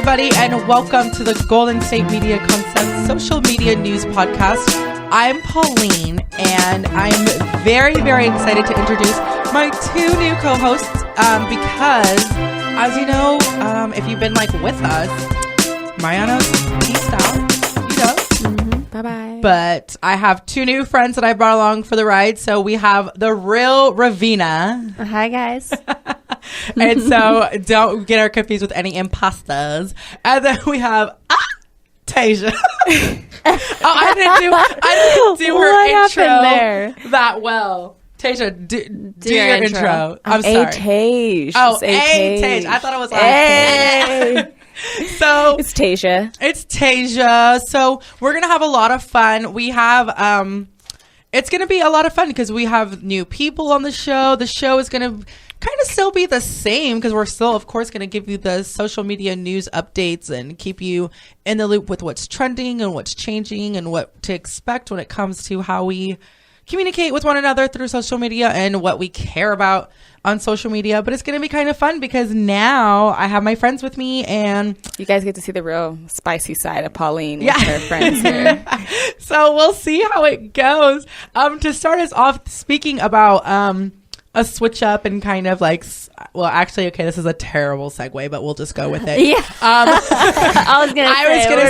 everybody, and welcome to the Golden State Media Concept Social Media News Podcast. I'm Pauline, and I'm very, very excited to introduce my two new co-hosts because, as you know, if you've been with us, Mariano's peaced out, you know. Bye-bye. But I have two new friends that I brought along for the ride. So we have the real Ravina. Hi, guys. And so don't get her confused with any imposters. And then we have Tasia. I didn't do her intro that well. Tasia, do your intro. I'm sorry. Tage. Oh, Tage. I thought it was So it's Tasia. It's Tasia. So we're gonna have a lot of fun. We have it's gonna be a lot of fun because we have new people on the show. The show is gonna kind of still be the same because we're still, of course, gonna give you the social media news updates and keep you in the loop with what's trending and what's changing and what to expect when it comes to how we communicate with one another through social media and what we care about on social media. But it's going to be kind of fun because now I have my friends with me and you guys get to see the real spicy side of Pauline with her friends here. So we'll see how it goes. To start us off, speaking about a switch up and kind of this is a terrible segue, but we'll just go with it. Yeah. I was gonna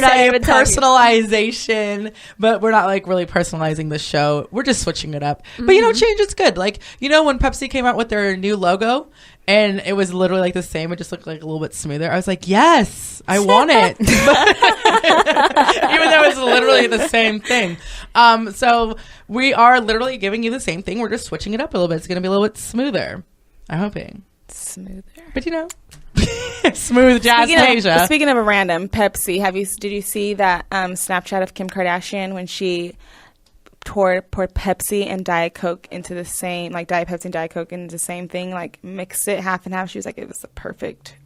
say personalization, but we're not really personalizing the show. We're just switching it up. Mm-hmm. But change is good. When Pepsi came out with their new logo and it was literally the same, it just looked a little bit smoother. I was like, yes, I want it. Even though it's literally the same thing. So we are literally giving you the same thing. We're just switching it up a little bit. It's going to be a little bit smoother. I'm hoping. Smoother. But smooth jazz Tasia. Speaking of a random, Pepsi, did you see that Snapchat of Kim Kardashian when she poured Pepsi and Diet Coke into the same, Diet Pepsi and Diet Coke into the same thing, mixed it half and half? She was like, it was the perfect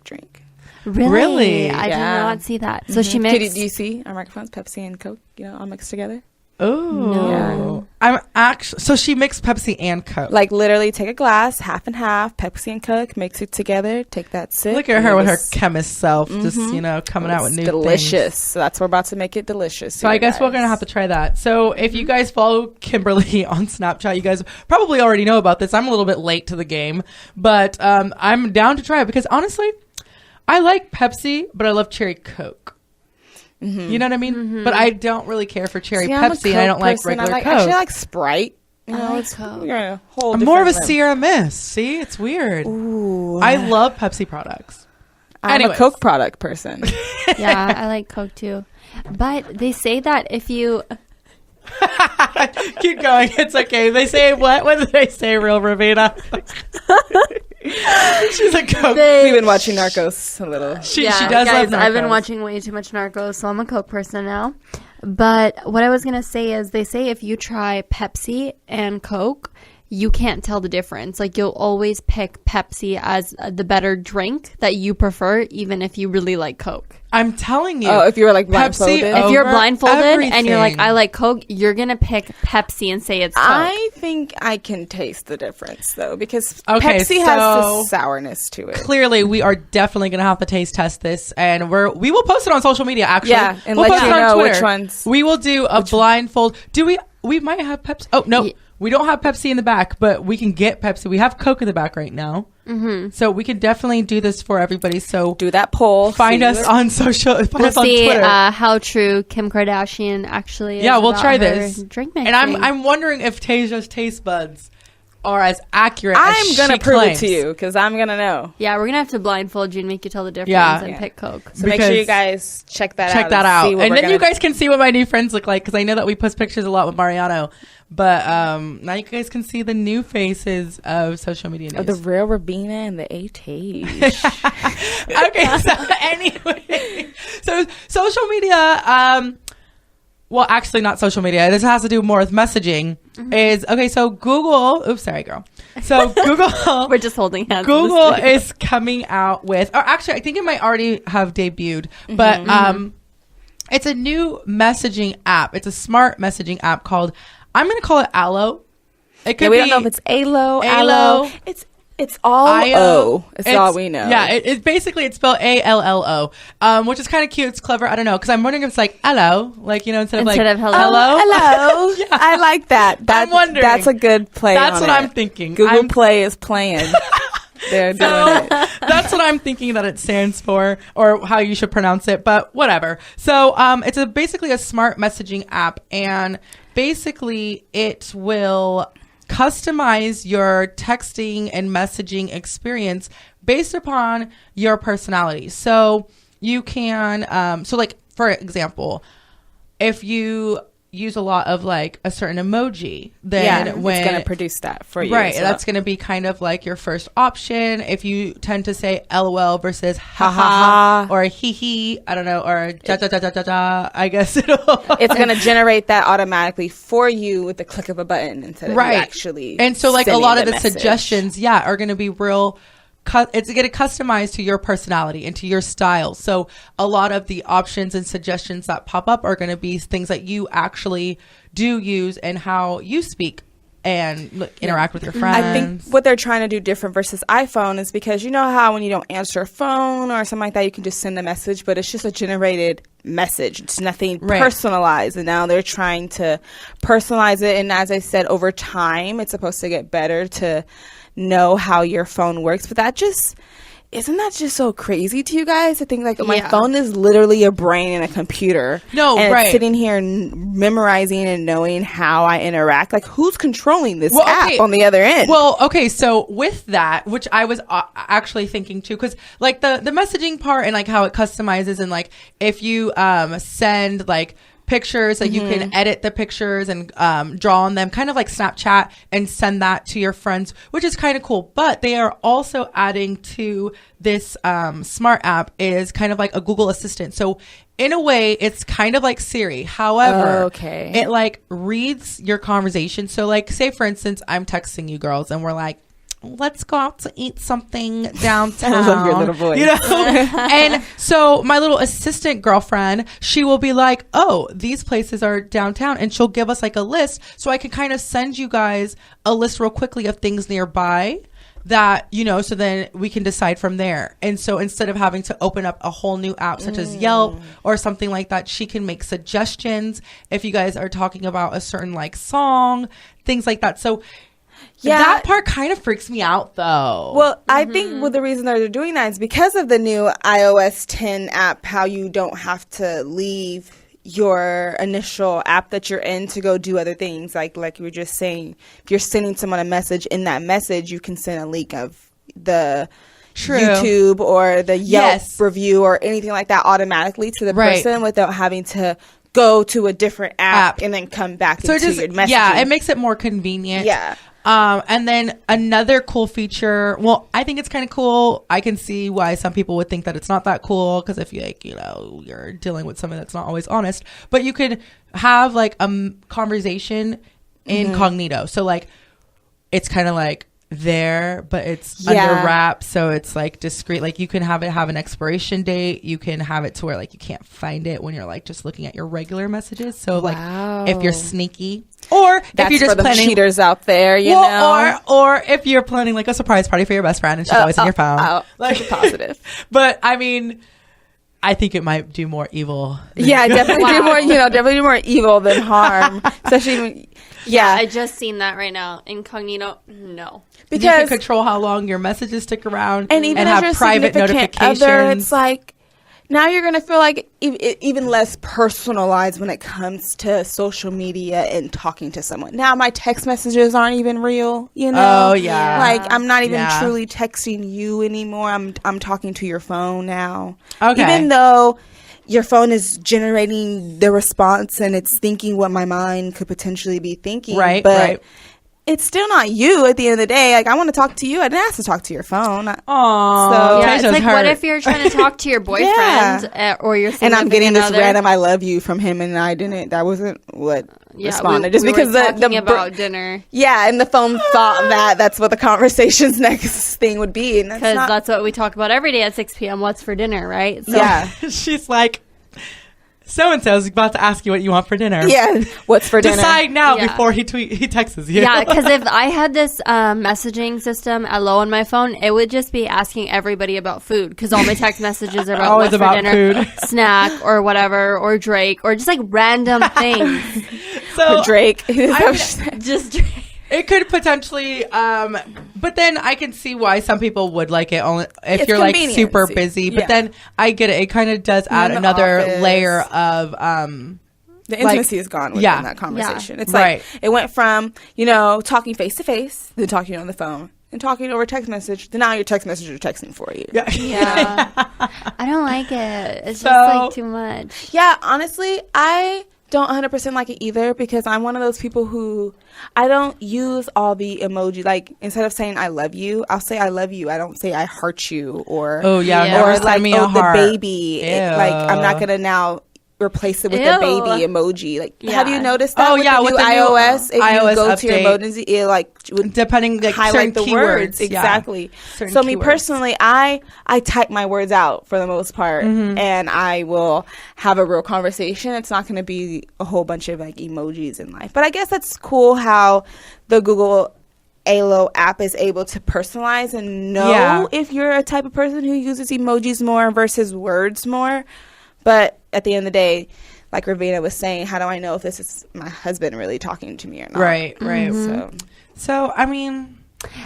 drink. Really? I did not see that. So she mixed. Do you see our microphones, Pepsi and Coke, all mixed together? Oh, no. So she mixed Pepsi and Coke. Literally take a glass, half and half, Pepsi and Coke, mix it together, take that sip. Look at her with her chemist self, just, coming out with new delicious. things. So that's we're about to make it delicious. So I guess we're going to have to try that. So if you guys follow Kimberly on Snapchat, you guys probably already know about this. I'm a little bit late to the game, but I'm down to try it because honestly, I like Pepsi, but I love cherry Coke. Mm-hmm. You know what I mean? Mm-hmm. But I don't really care for cherry Pepsi, and I don't like regular Coke. I actually like Sprite. It's Coke. I'm more of a Sierra Mist. See, it's weird. Ooh. I love Pepsi products. I'm a Coke product person. Yeah, I like Coke too. But they say that if you... Keep going. It's okay. They say what? What did they say, real Ravina? She's a Coke. We've been watching Narcos a little. She does love Narcos. I've been watching way too much Narcos, so I'm a Coke person now. But what I was going to say is they say if you try Pepsi and Coke, you can't tell the difference. You'll always pick Pepsi as the better drink that you prefer, even if you really like Coke. I'm telling you. Oh, if you were blindfolded? If you're blindfolded everything. and you're I like Coke, you're going to pick Pepsi and say it's Coke. I think I can taste the difference, though, because Pepsi has the sourness to it. Clearly, we are definitely going to have to taste test this, and we will post it on social media, actually. Yeah, and we'll let you know Twitter. which ones. We will do a blindfold. We might have Pepsi. Oh, no. Yeah. We don't have Pepsi in the back, but we can get Pepsi. We have Coke in the back right now. Mm-hmm. So we can definitely do this for everybody. So do that poll. Find us on social. Find us on Twitter. How true Kim Kardashian actually is. Yeah, we'll try this. Drink mixing. And I'm wondering if Tasia's taste buds are as accurate as I'm going to prove claims. it to you because I'm going to know. Yeah, we're going to have to blindfold you and make you tell the difference and pick Coke. So make sure you guys check that out. And then you guys can see what my new friends look like because I know that we post pictures a lot with Mariano. But now you guys can see the new faces of social media news. The real Ravina and the A-Tage. Okay, so anyway. So social media, well, actually not social media. This has to do more with messaging. Mm-hmm. So Google, oops, sorry, girl. So Google. We're just holding hands. Google is coming out with, or actually, I think it might already have debuted, but it's a new messaging app. It's a smart messaging app called, I'm going to call it Allo. It could we don't know if it's Allo. It's It's all O. It's all we know. Yeah, it's basically it's spelled ALLO, which is kind of cute. It's clever. I don't know, because I'm wondering if it's like hello, like instead of hello. Hello. Yeah. I like that. I'm wondering. That's a good play. That's what I'm thinking. Google Play is playing. They're doing it. That's what I'm thinking that it stands for, or how you should pronounce it, but whatever. So it's basically a smart messaging app, and basically it will customize your texting and messaging experience based upon your personality. So you can, so like, for example, if you use a lot of like a certain emoji, then it's going to produce that for you. Right. That's going to be kind of like your first option. If you tend to say LOL versus ha or hee hee, I don't know, or ja ja ja ja ja ja, I guess it's going to generate that automatically for you with the click of a button instead of you actually. And so like a lot of the message. suggestions, are going to be real. It's going to customize to your personality and to your style. So a lot of the options and suggestions that pop up are going to be things that you actually do use and how you speak and interact with your friends. I think what they're trying to do different versus iPhone is because you know how when you don't answer a phone or something like that, you can just send a message, but it's just a generated message. It's nothing personalized. And now they're trying to personalize it. And as I said, over time, it's supposed to get better to know how your phone works. But isn't that just so crazy to you guys? I think like my phone is literally a brain and a computer. It's sitting here memorizing and knowing how I interact. Like, who's controlling this app on the other end? Well, okay, so with that, which I was actually thinking too, because like the messaging part and like how it customizes, and like if you send like pictures, like you can edit the pictures and draw on them, kind of like Snapchat, and send that to your friends, which is kind of cool. But they are also adding to this smart app is kind of like a Google Assistant. So in a way, it's kind of like Siri. However, it like reads your conversation. So like, say for instance, I'm texting you girls and we're like, let's go out to eat something downtown. I love your little voice. And so my little assistant girlfriend, she will be like, oh, these places are downtown. And she'll give us like a list. So I can kind of send you guys a list real quickly of things nearby that, so then we can decide from there. And so instead of having to open up a whole new app such as Yelp or something like that, she can make suggestions if you guys are talking about a certain like song, things like that. So that part kind of freaks me out, though. Well, I think the reason they're doing that is because of the new iOS 10 app, how you don't have to leave your initial app that you're in to go do other things. Like you were just saying, if you're sending someone a message, in that message, you can send a link of the YouTube or the Yelp review or anything like that automatically to the person without having to go to a different app and then come back into your messaging. Yeah, it makes it more convenient. Yeah. And then another cool feature, well, I think it's kind of cool. I can see why some people would think that it's not that cool, because if you like, you're dealing with someone that's not always honest, but you could have like a conversation incognito. So like, it's kind of like there, but it's under wraps, so it's like discreet. Like you can have an expiration date. You can have it to where like you can't find it when you're like just looking at your regular messages. So like if you're sneaky, or if you're just for planning, the cheaters out there, or if you're planning like a surprise party for your best friend and she's always on your phone, like positive. But I mean, I think it might do more evil. Definitely do more. Definitely do more evil than harm. Especially when, I just seen that right now. Incognito, no. Because you can control how long your messages stick around, and even have your private notifications. It's like now you're gonna feel like even less personalized when it comes to social media and talking to someone. Now my text messages aren't even real. Oh yeah. Like I'm not even truly texting you anymore. I'm talking to your phone now. Okay. Even though your phone is generating the response and it's thinking what my mind could potentially be thinking. Right. But it's still not you at the end of the day. Like, I want to talk to you. I didn't ask to talk to your phone. Aww. So, it's like, what if you're trying to talk to your boyfriend or your significant and I'm getting this other? Random I love you from him, and I didn't. That wasn't what responded. Just we because were talking about dinner. Yeah, and the phone thought that's what the conversation's next thing would be. Because that's what we talk about every day at 6 p.m. What's for dinner, right? So, She's like, so and so is about to ask you what you want for dinner. Yeah, what's for dinner? Decide now Yeah. before he texts you. Yeah, because if I had this messaging system Allo on my phone, it would just be asking everybody about food because all my text msages are about Always what's about for dinner, food. snack, or whatever, or Drake, or just like random things. So Drake. Just Drake. it could potentially, but then I can see why some people would like it only if It's you're like convenience. super busy. But Yeah. then I get it. It kind of does add in the another office. layer of The intimacy is gone within yeah. that conversation. Yeah. It's Right. like it went from, talking face to face, then talking on the phone, and talking over text message, then now your text messages are texting for you. yeah. Yeah. I don't like it. It's So- just like too much. Yeah, honestly, I don't 100% like it either because I'm one of those people who I don't use all the emoji. Like instead of saying I love you, I'll say I love you. I don't say I heart you or Oh yeah, Yeah. never or send like me a heart. the baby. Like I'm not gonna now replace it with the Ew. baby emoji. Like Yeah. have you noticed that? Oh, with yeah, the with new the new iOS, if iOS you go to your update. emojis, it like would Depending like certain highlight the keywords. words Yeah. exactly. Certain So me keywords. personally, I type my words out for the most part, Mm-hmm. and I will have a real conversation. It's not going to be a whole bunch of like emojis in life. But I guess that's cool how the Google Allo app is able to personalize and know Yeah. if you're a type of person who uses emojis more versus words more. But at the end of the day, like Ravina was saying, how do I know if this is my husband really talking to me or not? Right, right. So I mean,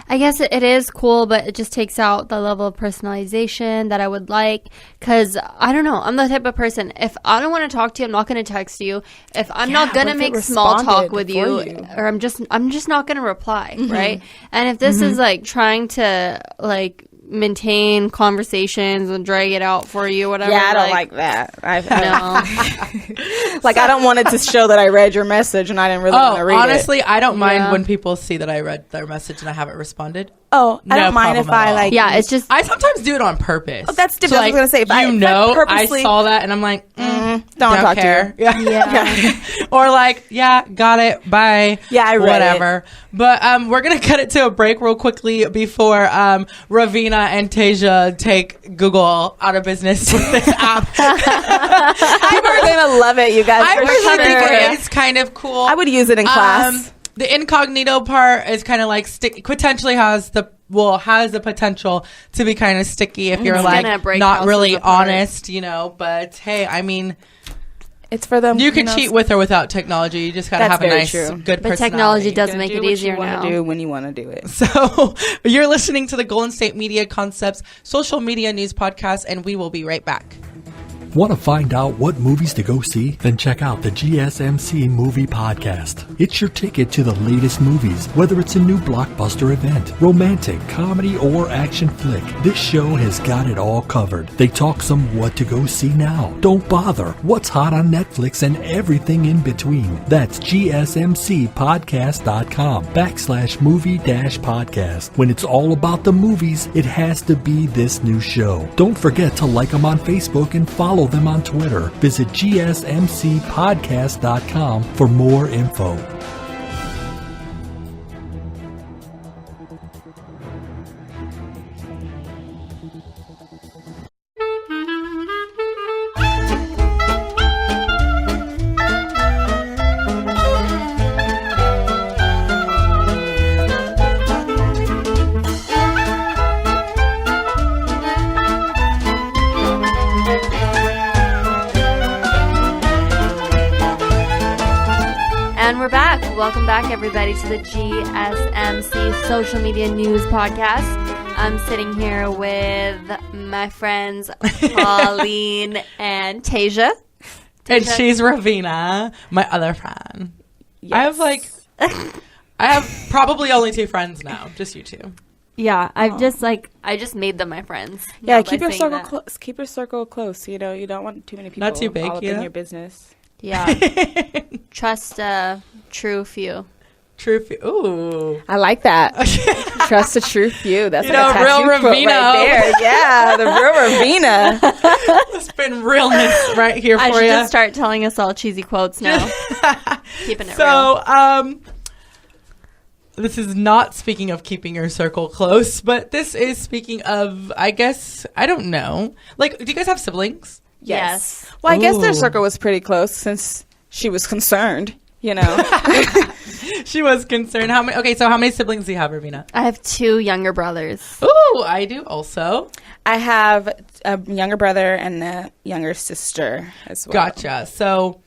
I guess it is cool, but it just takes out the level of personalization that I would like. Because I don't know, I'm the type of person. If I don't want to talk to you, I'm not going to text you. If I'm not going to what if it make small talk responded with for you, you? or I'm just not going to reply, right? And if this is like trying to like maintain conversations and drag it out for you, whatever. Yeah, I don't like that. No. Like, I don't want it to show that I read your message and I didn't really want to read honestly, I don't mind Yeah. when people see that I read their message and I haven't responded. it. Oh, I No don't mind if problem at I all. like. Yeah, it's just I sometimes do it on purpose. Oh, that's different. I was gonna say, if I purposely- I saw that and I'm like, don't don't talk care. to you. Yeah. Or like, yeah, got it. Bye. Yeah, I read whatever. But we're gonna cut it to a break real quickly before Ravina and Tasia take Google out of business with this app. People are gonna love it, you guys. I for really sure. think it is kind of cool. I would use it in class. The incognito part is kind of like potentially has the potential to be kind of sticky if you're It's like gonna break not houses really apart. honest, But hey, I mean, It's for them. you can cheat with or without technology. You just gotta That's have a very nice, true. good but personality. technology does You're make gonna it do what easier you wanna now. do when you want to do it. So you're listening to the Golden State Media Concepts social media news podcast, and we will be right back. Want to find out what movies to go see? Then check out the GSMC Movie Podcast. It's your ticket to the latest movies, whether it's a new blockbuster event, romantic, comedy, or action flick. This show has got it all covered. They talk some what to go see now. Don't bother. What's hot on Netflix and everything in between. That's gsmcpodcast.com/movie-podcast. When it's all about the movies, it has to be this new show. Don't forget to like them on Facebook and follow them on Twitter. Visit gsmcpodcast.com for more info. And we're back. Welcome back, everybody, to the GSMC Social Media News Podcast. I'm sitting here with my friends Pauline and Tasia. And she's Ravina, my other friend. I have probably only two friends now, just you two. Yeah, I just made them my friends. Yeah, by keep your saying circle that. close. Keep your circle close. You don't want too many people Not too big, all up yeah. in your business. Yeah, trust a true few. Ooh. I like that. Trust a true few. That's You like know, a real tattoo quote Ravina. right there. Yeah, the real Ravina. It's been realness right here I for should you. just start telling us all cheesy quotes now. Keeping it real. So, this is not speaking of keeping your circle close, but this is speaking of, I guess, I don't know. Like, do you guys have siblings? Yes. Well, I guess their Ooh. circle was pretty close since she was concerned, you know. She was concerned. How many? Okay, so how many siblings do you have, Ravina? I have 2 younger brothers. Ooh, I do also. I have a younger brother and a younger sister as well. Gotcha. So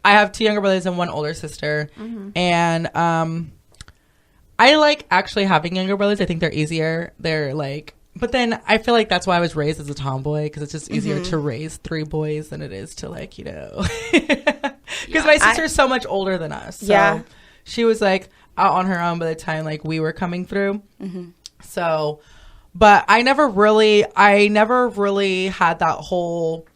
I have 2 younger brothers and 1 older sister. And I like actually having younger brothers. I think they're easier. They're like, but then I feel like that's why I was raised as a tomboy, because it's just easier to raise 3 boys than it is to, like, you know, because my sister's so much older than us. So she was like out on her own by the time like we were coming through. So, but I never really had that whole,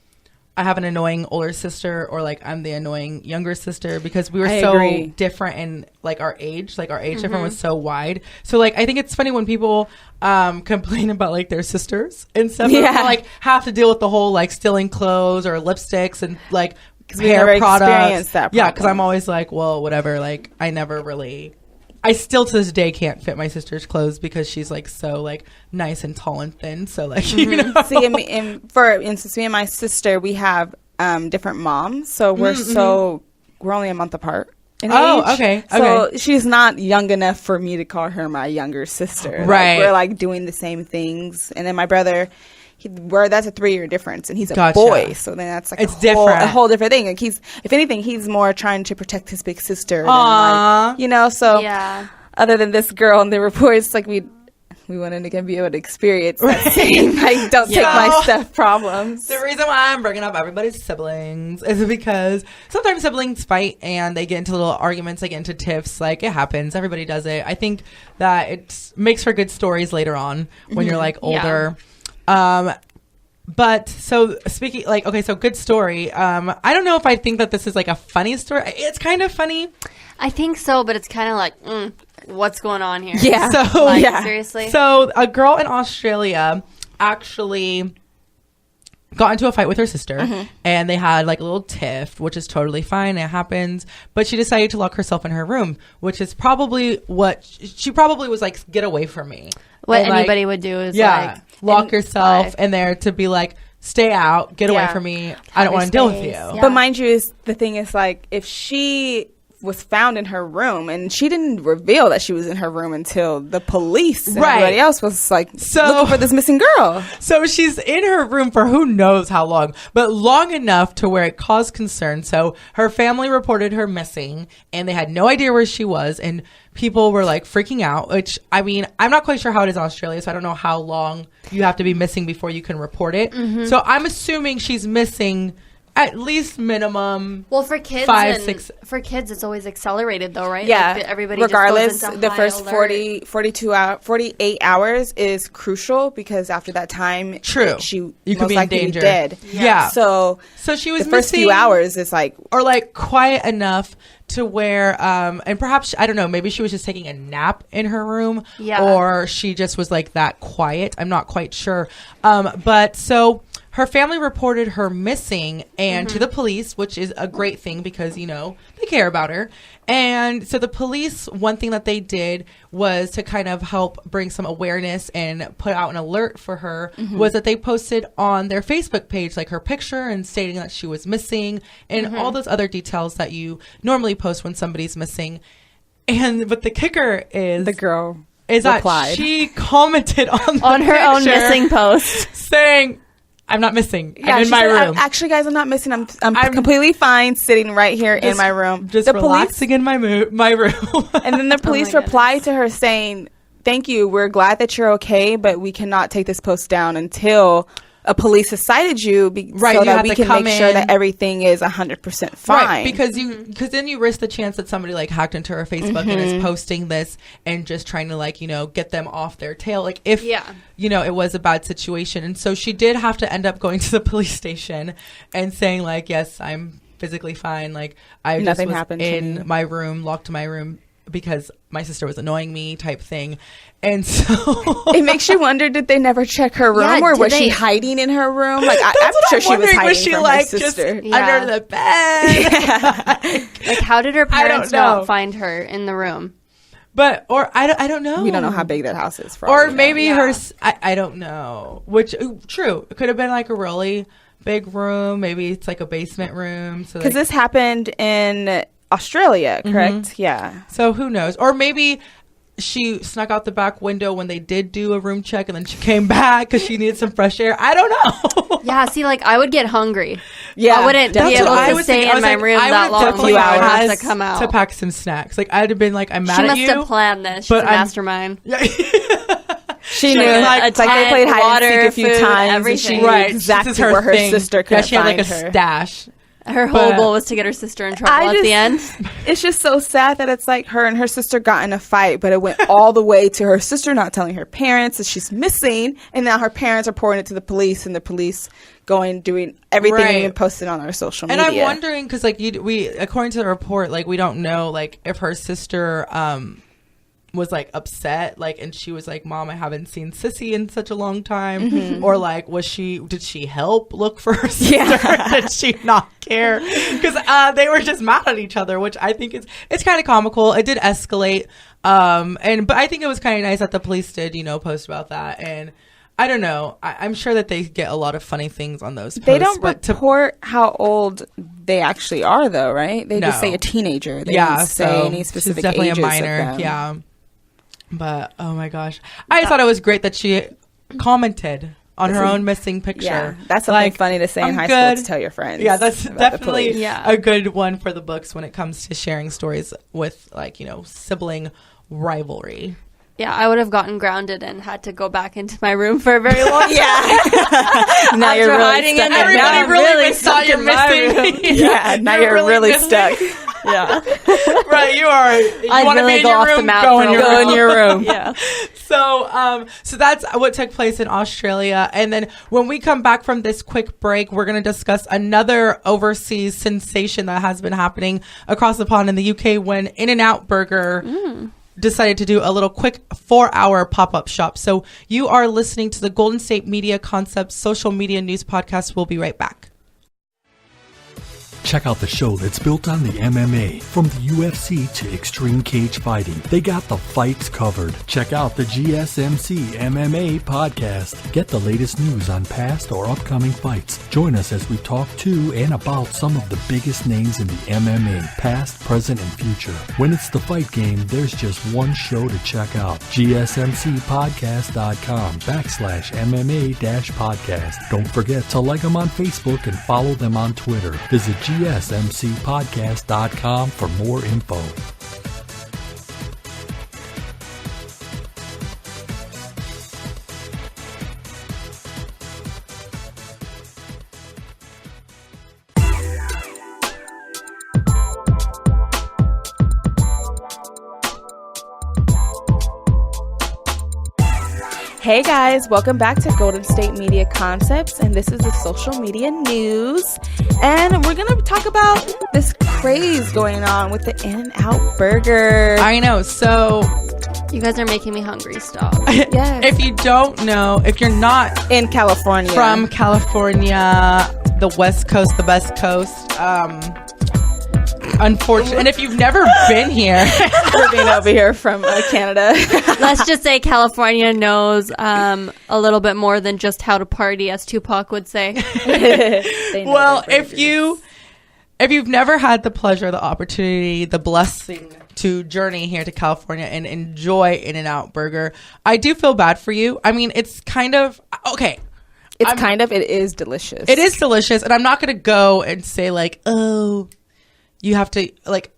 I have an annoying older sister or like I'm the annoying younger sister, because we were so different in like our age difference was so wide. So like I think it's funny when people complain about like their sisters and stuff, like have to deal with the whole like stealing clothes or lipsticks and like hair products. Yeah, because I'm always like, well, whatever. Like I still to this day can't fit my sister's clothes because she's like so like nice and tall and thin. So like you know. See, for instance, me and my sister, we have different moms, so we're only a month apart. In age. Okay. So she's not young enough for me to call her my younger sister. Right. Like, we're like doing the same things, and then my brother. That's a 3-year difference, and he's a boy, so then that's like a whole different thing. Like if anything, he's more trying to protect his big sister. Than like, you know, so other than this girl and the reports, like we wanted to be able to experience that same like don't take my stuff problems. The reason why I'm bringing up everybody's siblings is because sometimes siblings fight and they get into little arguments, they get into tiffs. Like it happens, everybody does it. I think that it makes for good stories later on when you're like older. But so speaking like, okay, so good story. I don't know if I think that this is like a funny story. It's kind of funny. I think so, but it's kind of like, what's going on here? Yeah. So like, seriously. So a girl in Australia actually got into a fight with her sister and they had like a little tiff, which is totally fine. It happens. But she decided to lock herself in her room, which is probably what she probably was like, get away from me. What and anybody like, would do is like lock yourself in there to be like, stay out, get away from me. I don't want to deal with you. Yeah. But mind you, the thing is like if she was found in her room and she didn't reveal that she was in her room until the police and everybody else was like looking for this missing girl. So she's in her room for who knows how long, but long enough to where it caused concern. So her family reported her missing and they had no idea where she was, and people were like freaking out, which I mean, I'm not quite sure how it is in Australia, so I don't know how long you have to be missing before you can report it. So I'm assuming she's missing at least minimum. Well, for kids, 5, 6. For kids, it's always accelerated, though, right? Yeah. Like, everybody regardless, just goes into the high first alert. 48 hours is crucial because after that time, You most could be in likely danger. Dead. Yeah. So she was the first missing, few hours is like, or like quiet enough to where and perhaps I don't know, maybe she was just taking a nap in her room, or she just was like that quiet. I'm not quite sure. But so her family reported her missing and to the police, which is a great thing because, you know, they care about her. And so the police, one thing that they did was to kind of help bring some awareness and put out an alert for her was that they posted on their Facebook page, like her picture and stating that she was missing and all those other details that you normally post when somebody's missing. But the kicker is the girl is replied. that she commented on her picture own missing post saying, I'm not missing. I'm in my room. Actually, guys, I'm not missing. I'm completely fine sitting right here in my room. Just relaxing in my room. And then the police replied to her saying, thank you. We're glad that you're okay, but we cannot take this post down until a police has cited you so that we can make sure that everything is 100% fine. Right, because then you risk the chance that somebody like hacked into her Facebook and is posting this and just trying to like, you know, get them off their tail. Like if, you know, it was a bad situation. And so she did have to end up going to the police station and saying like, yes, I'm physically fine. Like I just was happened in my room, locked in my room because my sister was annoying me type thing. And so it makes you wonder, did they never check her room or was she hiding in her room? Like I'm sure she was hiding from her sister. Just under the bed? Like how did her parents not find her in the room? But, or I don't know. We don't know how big that house is. Or maybe I don't know. Which, true. It could have been like a really big room. Maybe it's like a basement room. So because this happened in Australia, correct? Yeah. So who knows? Or maybe she snuck out the back window when they did do a room check, and then she came back because she needed some fresh air. I don't know. Yeah, see, like, I would get hungry. Yeah, I wouldn't be able to stay in my room that long. I would I have have to come out to pack some snacks. Like, I'd have been like, I'm mad She at must you. have planned this. She's but a mastermind. She knew. It's like they played hide and seek a few food, times. everything. And she knew Right. exactly This is her where her thing. sister could she had like a her. stash. Her whole goal was to get her sister in trouble at the end. It's just so sad that it's like her and her sister got in a fight, but it went all the way to her sister not telling her parents that she's missing, and now her parents are reporting it to the police, and the police doing everything and even posting on our social media. And I'm wondering because like we according to the report, like we don't know like if her sister was like upset, like, and she was like, Mom, I haven't seen Sissy in such a long time, or like did she help look for her sister? Did she not care? Because they were just mad at each other, which I think it's kind of comical. It did escalate, but I think it was kind of nice that the police did post about that. And I don't know, I'm sure that they get a lot of funny things on those posts. They don't report how old they actually are, though, right? They just say a teenager. They don't say any specific she's definitely ages a minor. of them. Yeah. But oh my gosh, I thought it was great that she commented on her own missing picture. Yeah, that's something funny to say in high school to tell your friends. Yeah, that's definitely a good one for the books when it comes to sharing stories with like sibling rivalry. Yeah, I would have gotten grounded and had to go back into my room for a very long time. Now you're really hiding stuck. in there. Everybody really thought you're missing. Yeah, now you're really stuck. Yeah. Right, you are. You want to be in go your off the room? map Go for in a your while. room. in your room. Yeah. So that's what took place in Australia. And then when we come back from this quick break, we're going to discuss another overseas sensation that has been happening across the pond in the UK when In-N-Out Burger decided to do a little quick 4-hour pop-up shop. So you are listening to the Golden State Media Concepts social media news podcast. We'll be right back. Check out the show that's built on the MMA. From the UFC to extreme cage fighting, they got the fights covered. Check out the GSMC MMA podcast. Get the latest news on past or upcoming fights. Join us as we talk to and about some of the biggest names in the MMA, past, present, and future. When it's the fight game, there's just one show to check out. GSMCpodcast.com/MMA-podcast. Don't forget to like them on Facebook and follow them on Twitter. Visit GSMCpodcast.com for more info. Hey guys, welcome back to Golden State Media Concepts, and this is the social media news. And we're going to talk about this craze going on with the In-N-Out Burger. I know. So You guys are making me hungry. Stop. Yes. if you don't know, if you're not In California. from California, the West Coast, the best coast, unfortunately, and if you've never been here, living over here from Canada. Let's just say California knows a little bit more than just how to party, as Tupac would say. They know well, their if you've never had the pleasure, the opportunity, the blessing to journey here to California and enjoy In-N-Out Burger, I do feel bad for you. I mean, it's kind of okay. It is delicious. It is delicious, and I'm not going to go and say like, oh, you have to like.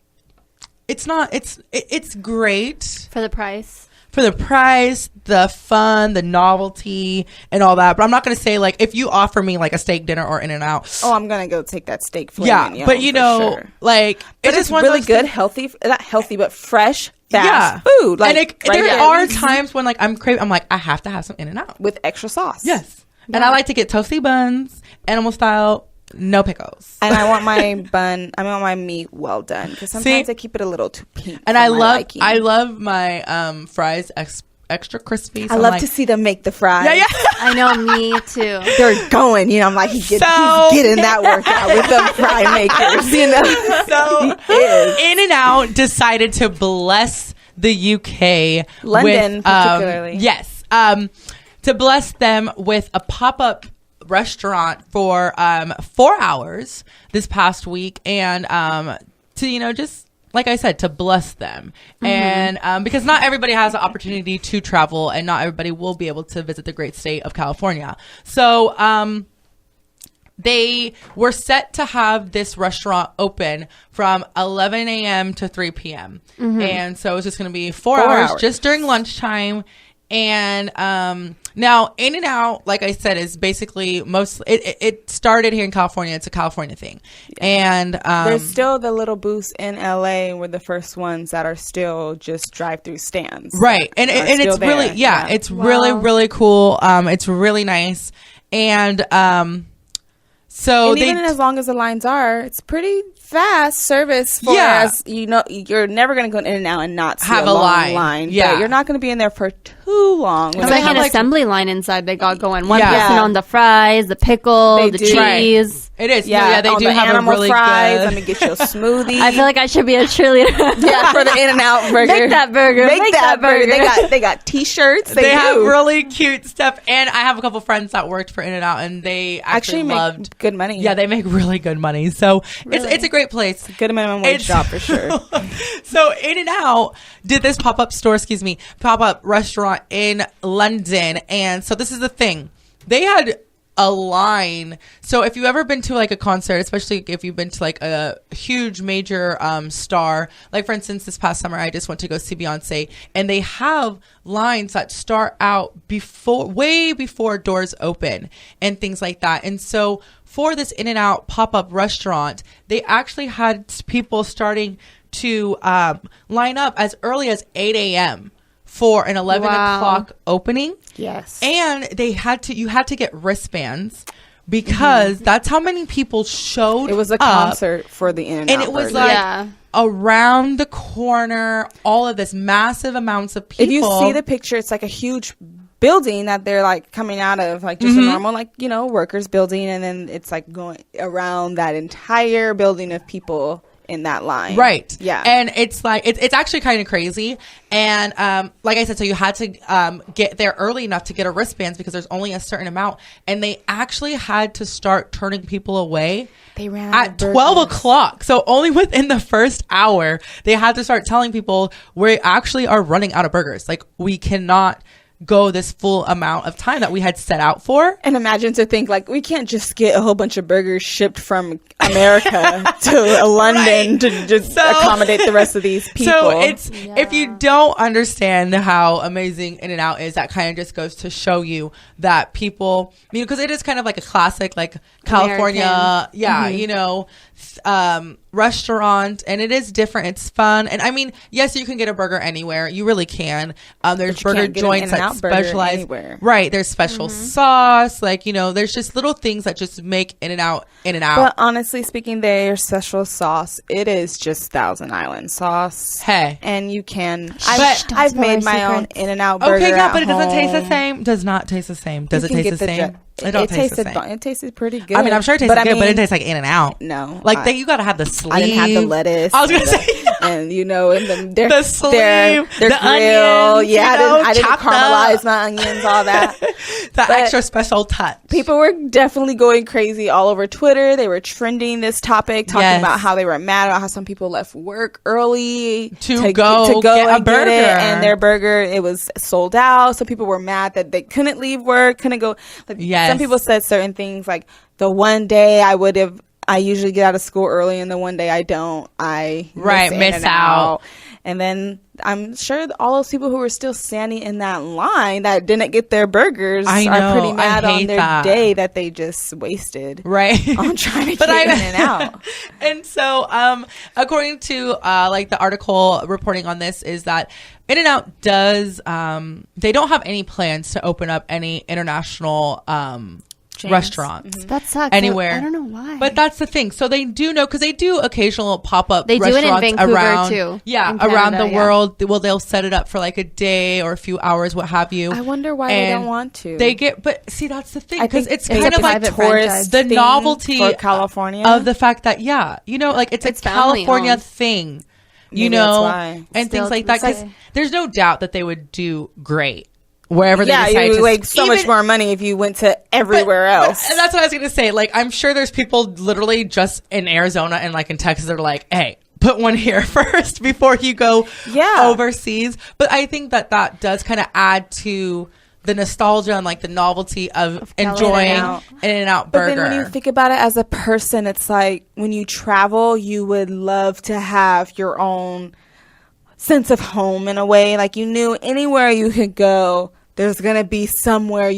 It's not. It's great For the price. for the price, the fun, the novelty, and all that. But I'm not going to say like if you offer me like a steak dinner or In-N-Out. Oh, I'm gonna go take that steak fillet. Yeah, but you know, sure. like But it's just one of really those good, things- healthy, not healthy, but fresh, fast Yeah. food. Like and right there there are times when like I'm craving. I'm like I have to have some In-N-Out. with extra sauce. Yes, and I like to get toasty buns, animal style, no pickles. And I want my bun. I want my meat well done because sometimes I keep it a little too pink. And for I my love liking. I love my fries extra crispy. So I I'm love like, to see them make the fries. Yeah, yeah. I know, me too. They're going. You know, I'm like he's getting that workout with them fry makers. You know, So He is. In-N-Out decided to bless the UK, London with, particularly. Yes, to bless them with a pop-up restaurant for 4 hours this past week, and to just like I said, to bless them. And because not everybody has the opportunity to travel, and not everybody will be able to visit the great state of California. So they were set to have this restaurant open from 11 a.m. to 3 p.m. And so it's just going to be 4 hours just during lunchtime. And now In-N-Out, like I said, is basically it started here in California. It's a California thing. And there's still the little booths in LA were the first ones that are still just drive-through stands. Right. And it's there. Really, it's really, really cool. It's really nice. And so even as long as the lines are, it's pretty fast service for us. You're never going to go in and out and not see have a long line. Yeah. But you're not going to be in there for too long. It's like an assembly line inside they got going. One person on the fries, the pickle, the cheese. Right. It is. Yeah, they do the have animal a really fries. good... Let me get you a smoothie. I feel like I should be a cheerleader. For the In-N-Out burger. Make that burger. Make that burger. They got T-shirts. They have really cute stuff. And I have a couple friends that worked for In-N-Out, and they actually loved... make good money. Yeah, they make really good money. So it's a great place. It's a good minimum wage job for sure. So In-N-Out did this pop-up restaurant in London. And so this is the thing. They had a line. So if you've ever been to like a concert, especially if you've been to like a huge major star, like for instance, this past summer, I just went to go see Beyonce, and they have lines that start out way before doors open and things like that. And so for this In-N-Out pop-up restaurant, they actually had people starting to line up as early as 8 a.m. for an 11 o'clock opening. Yes. And you had to get wristbands because that's how many people showed up. It was a concert for the In-N-Out. And it was around the corner, all of this massive amounts of people. If you see the picture, it's like a huge building that they're like coming out of, like just a normal workers building, and then it's like going around that entire building of people in that line. Right. Yeah. And it's like, it's actually kind of crazy. And like I said, so you had to get there early enough to get a wristbands because there's only a certain amount. And they actually had to start turning people away. They ran at 12 o'clock. So only within the first hour, they had to start telling people we actually are running out of burgers. Like, we cannot go this full amount of time that we had set out for. And imagine to think, like, we can't just get a whole bunch of burgers shipped from America to London to just accommodate the rest of these people. So it's if you don't understand how amazing In-N-Out is, that kind of just goes to show you that people, because it is kind of like a classic, like California, restaurant, and it is different. It's fun, and I mean, yes, you can get a burger anywhere. You really can. There's burger joints that specialize. Right, there's special sauce. Like, there's just little things that just make In-N-Out In-N-Out. But honestly speaking, their special sauce, it is just Thousand Island sauce. Hey, and you can. I've made my own In-N-Out burger. Okay, but it doesn't taste the same. Does not taste the same. Does it taste the same? It don't taste the same. It tasted pretty good. I mean, I'm sure it tasted good, but it tastes like In-N-Out. No, like you gotta have the sleeve. I didn't have the lettuce. I was gonna say, and and the sleeve, their the grill. Onions, I didn't caramelize my onions, all that. That extra special touch. People were definitely going crazy all over Twitter. They were trending this topic, talking about how they were mad about how some people left work early to go get a burger, and their burger, it was sold out. So people were mad that they couldn't leave work, couldn't go. Some people said certain things like, the one day I usually get out of school early, and the one day I don't, I miss out. And then I'm sure all those people who were still standing in that line that didn't get their burgers are pretty mad on their day that they just wasted. Right. On trying to get in and out. And so, according to the article reporting on this, is that In-N-Out does, they don't have any plans to open up any international restaurants that sucks anywhere. I don't know why, but that's the thing. So they do know, because they do occasional pop-up they restaurants do it in Vancouver around too, around the world. Well, they'll set it up for like a day or a few hours, what have you. I wonder why they don't want to. But see, that's the thing, because it's kind of like tourist the novelty for California of the fact that like it's a California thing, Maybe that's why. and things like that, because there's no doubt that they would do great wherever they decide you to. would make so much more money if you went to everywhere else. And that's what I was going to say. Like, I'm sure there's people literally just in Arizona and like in Texas that are like, hey, put one here first before you go overseas. But I think that does kind of add to the nostalgia and like the novelty of enjoying In-N-Out burger. But then when you think about it as a person, it's like when you travel, you would love to have your own sense of home in a way. Like you knew anywhere you could go, there's gonna be somewhere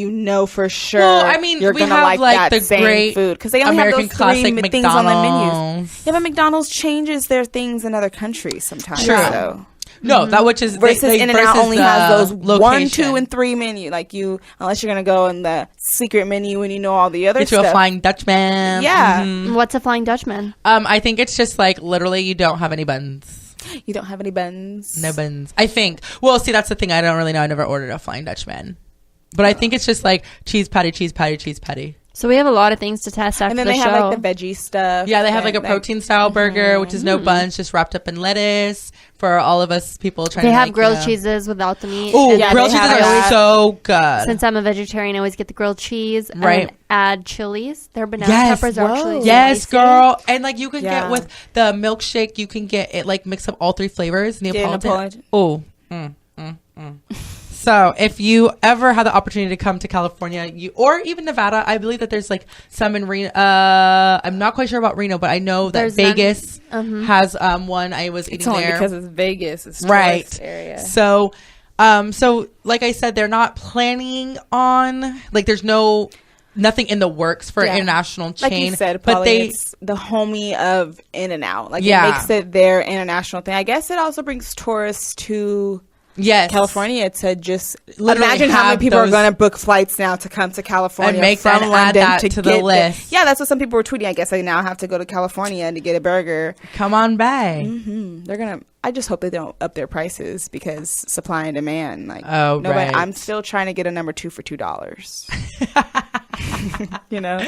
for sure. Well, I mean, you're we gonna have like that the same great food because they only American have those three classic things on the menus. McDonald's. Yeah, but McDonald's changes their things in other countries sometimes. True. So. No, that which is versus In-N-Out only has those location. 1, 2, and 3 menu. Like unless you're gonna go in the secret menu and you know all the other Get stuff. you a Flying Dutchman. Yeah. Mm-hmm. What's a Flying Dutchman? I think it's just like literally you don't have any buns. You don't have any buns. No buns. I think. Well, see, that's the thing. I don't really know. I never ordered a Flying Dutchman, but I think it's just like cheese patty, cheese patty, cheese patty. So we have a lot of things to test after and then the they show. have like the veggie stuff. Yeah, they have like a protein style burger, which is no buns, just wrapped up in lettuce for all of us people trying They to have like, grilled cheeses without the meat. Oh, And grilled they cheeses have are that. so good. since I'm a vegetarian, I always get the grilled cheese Right. and add chilies. Their banana Yes. peppers are actually Yes, spicy. girl. And like you can Yeah. get with the milkshake, you can get it like mix up all 3 flavors. Neapolitan. Oh. So if you ever have the opportunity to come to California, or even Nevada, I believe that there's like some in Reno. I'm not quite sure about Reno, but I know that There's Vegas has one. I was eating It's only there because it's Vegas. It's right tourist area. So like I said, they're not planning on like there's nothing in the works for an international chain. Like you said, but Polly, it's the homie of In-N-Out. Like Yeah. it makes it their international thing. I guess it also brings tourists to California to just Literally imagine how many have people are those- going to book flights now to come to California And make from that and London add that to the get list. Yeah, that's what some people were tweeting. I guess they now have to go to California to get a burger. Come on by. They're gonna. I just hope they don't up their prices because supply and demand. Like, right. I'm still trying to get a number 2 for $2. You know,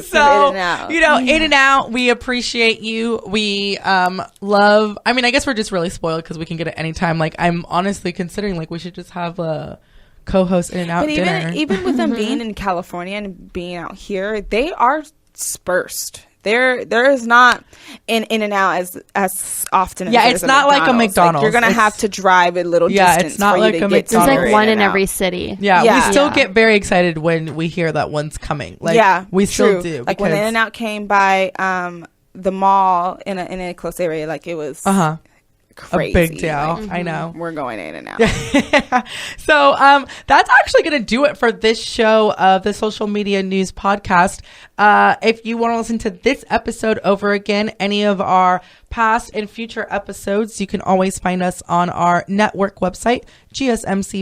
So In-N-Out. In-N-Out, we appreciate you. We love. I mean, I guess we're just really spoiled because we can get it anytime. Like, I'm honestly considering like we should just have a co-host In-N-Out But dinner. even with them being in California and being out here, they are dispersed. There is not an In-N-Out as often as Yeah, there it's is a not like a McDonald's. McDonald's. You're gonna It's- have to drive a little Yeah, distance it's not for like you to a get to There's McDonald's. like your one in In-N-Out. every city. Yeah, Yeah. we still Yeah. get very excited when we hear that one's coming. Like, Yeah, we still true. do. Like when because- In-N-Out came by the mall in a close area, like it was crazy. a big deal. Like, I know. we're going In-N-Out. So that's actually going to do it for this show of the Social Media News Podcast. If you want to listen to this episode over again, any of our past and future episodes, you can always find us on our network website,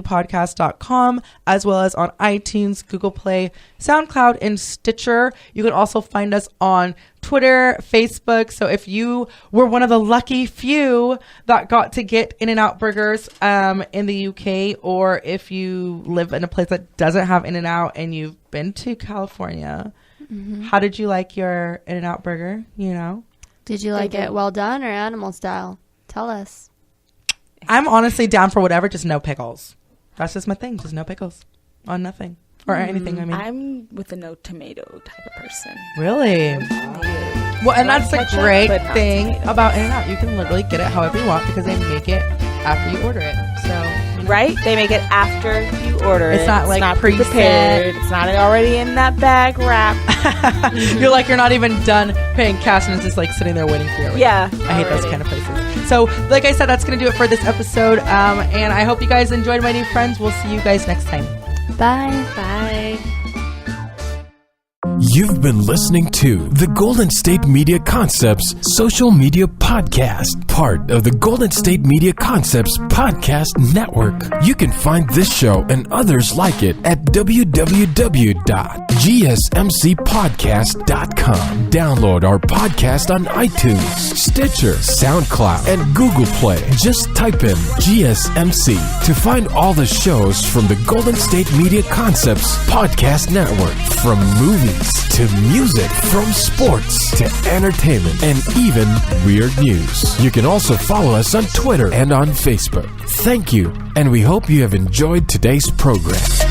gsmcpodcast.com, as well as on iTunes, Google Play, SoundCloud, and Stitcher. You can also find us on Twitter, Facebook. So if you were one of the lucky few that got to get In-N-Out burgers in the UK, or if you live in a place that doesn't have In-N-Out and you've been to California, how did you like your In-N-Out burger? Did you like it well done or animal style? Tell us. I'm honestly down for whatever, just no pickles. That's just my thing, just no pickles on nothing or anything. I mean, I'm with a no tomato type of person. really? Well, and that's the ketchup, great but not thing tomato. about In-N-Out. You can literally get it however you want because they make it after you order it. So, Right? They make it after you order It's it. not like not preset. prepared. It's not already in that bag wrap. you're like, you're not even done paying cash and it's just like sitting there waiting for you. Yeah. I hate those kind of places. So, like I said, that's going to do it for this episode. And I hope you guys enjoyed my new friends. We'll see you guys next time. Bye. Bye. You've been listening to the Golden State Media Concepts Social Media Podcast, part of the Golden State Media Concepts Podcast Network. You can find this show and others like it at www.gsmcpodcast.com. Download our podcast on iTunes, Stitcher, SoundCloud, and Google Play. Just type in GSMC to find all the shows from the Golden State Media Concepts Podcast Network. From movies movies to music, from sports to entertainment, and even weird news. You can also follow us on Twitter and on Facebook. Thank you, and we hope you have enjoyed today's program.